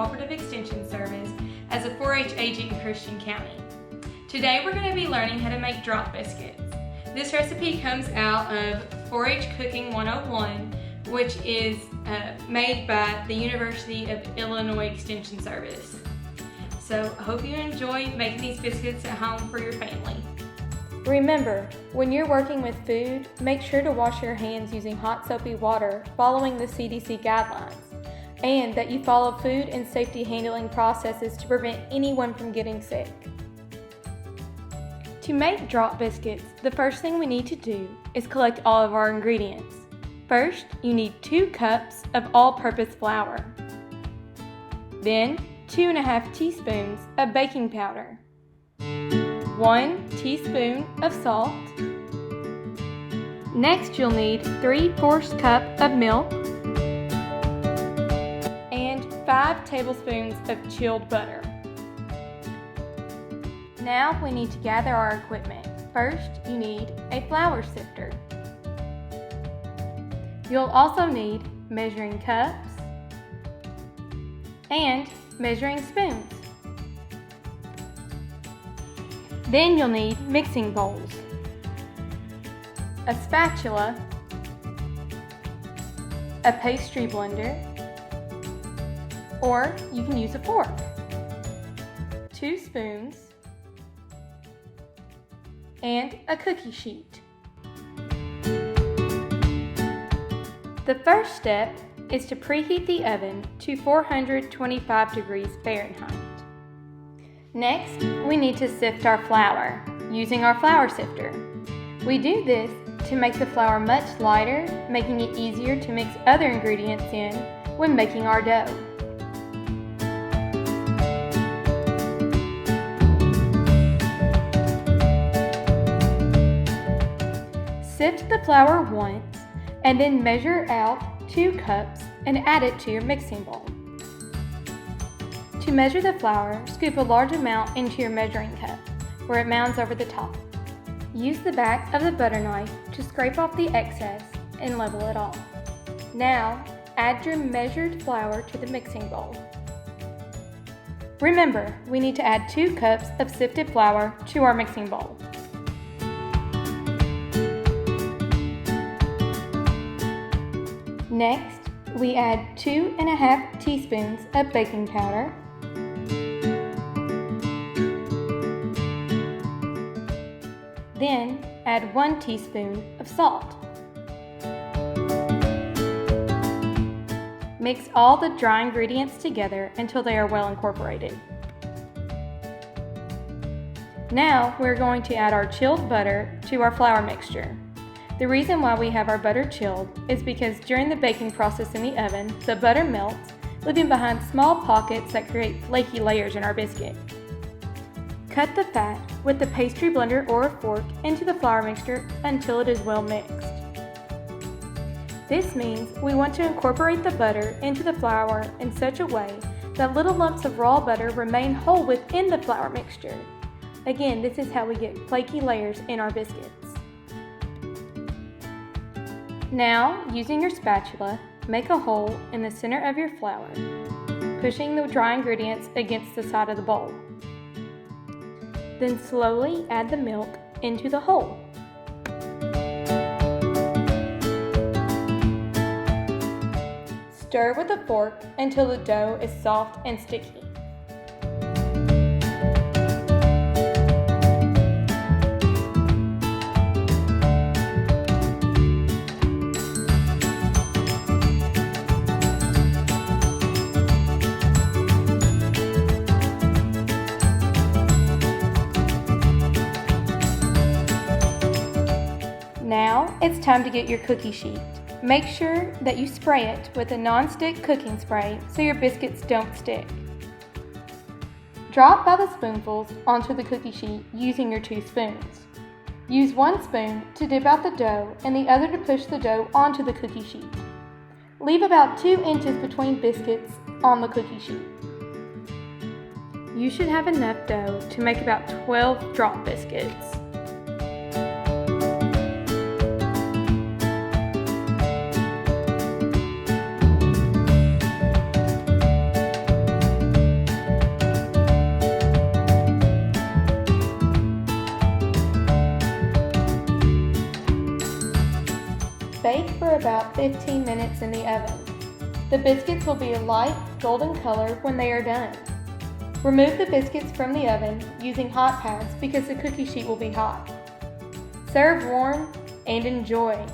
Cooperative Extension Service as a 4-H agent in Christian County. Today we're going to be learning how to make drop biscuits. This recipe comes out of 4-H Cooking 101, which is made by the University of Illinois Extension Service. So I hope you enjoy making these biscuits at home for your family. Remember, when you're working with food, make sure to wash your hands using hot soapy water following the CDC guidelines, and that you follow food and safety handling processes to prevent anyone from getting sick. To make drop biscuits, the first thing we need to do is collect all of our ingredients. First, you need 2 cups of all-purpose flour. Then, 2½ teaspoons of baking powder. 1 teaspoon of salt. Next, you'll need 3/4 cup of milk and 5 tablespoons of chilled butter. Now we need to gather our equipment. First, you need a flour sifter. You'll also need measuring cups and measuring spoons. Then you'll need mixing bowls, a spatula, a pastry blender, or you can use a fork, 2 spoons, and a cookie sheet. The first step is to preheat the oven to 425 degrees Fahrenheit. Next, we need to sift our flour using our flour sifter. We do this to make the flour much lighter, making it easier to mix other ingredients in when making our dough. Sift the flour once and then measure out 2 cups and add it to your mixing bowl. To measure the flour, scoop a large amount into your measuring cup, where it mounds over the top. Use the back of the butter knife to scrape off the excess and level it off. Now, add your measured flour to the mixing bowl. Remember, we need to add 2 cups of sifted flour to our mixing bowl. Next, we add 2½ teaspoons of baking powder, then add 1 teaspoon of salt. Mix all the dry ingredients together until they are well incorporated. Now we're going to add our chilled butter to our flour mixture. The reason why we have our butter chilled is because during the baking process in the oven, the butter melts, leaving behind small pockets that create flaky layers in our biscuit. Cut the fat with the pastry blender or a fork into the flour mixture until it is well mixed. This means we want to incorporate the butter into the flour in such a way that little lumps of raw butter remain whole within the flour mixture. Again, this is how we get flaky layers in our biscuits. Now, using your spatula, make a hole in the center of your flour, pushing the dry ingredients against the side of the bowl. Then slowly add the milk into the hole. Stir with a fork until the dough is soft and sticky. Now it's time to get your cookie sheet. Make sure that you spray it with a non-stick cooking spray so your biscuits don't stick. Drop by the spoonfuls onto the cookie sheet using your 2 spoons. Use 1 spoon to dip out the dough and the other to push the dough onto the cookie sheet. Leave about 2 inches between biscuits on the cookie sheet. You should have enough dough to make about 12 drop biscuits. Bake for about 15 minutes in the oven. The biscuits will be a light golden color when they are done. Remove the biscuits from the oven using hot pads because the cookie sheet will be hot. Serve warm and enjoy.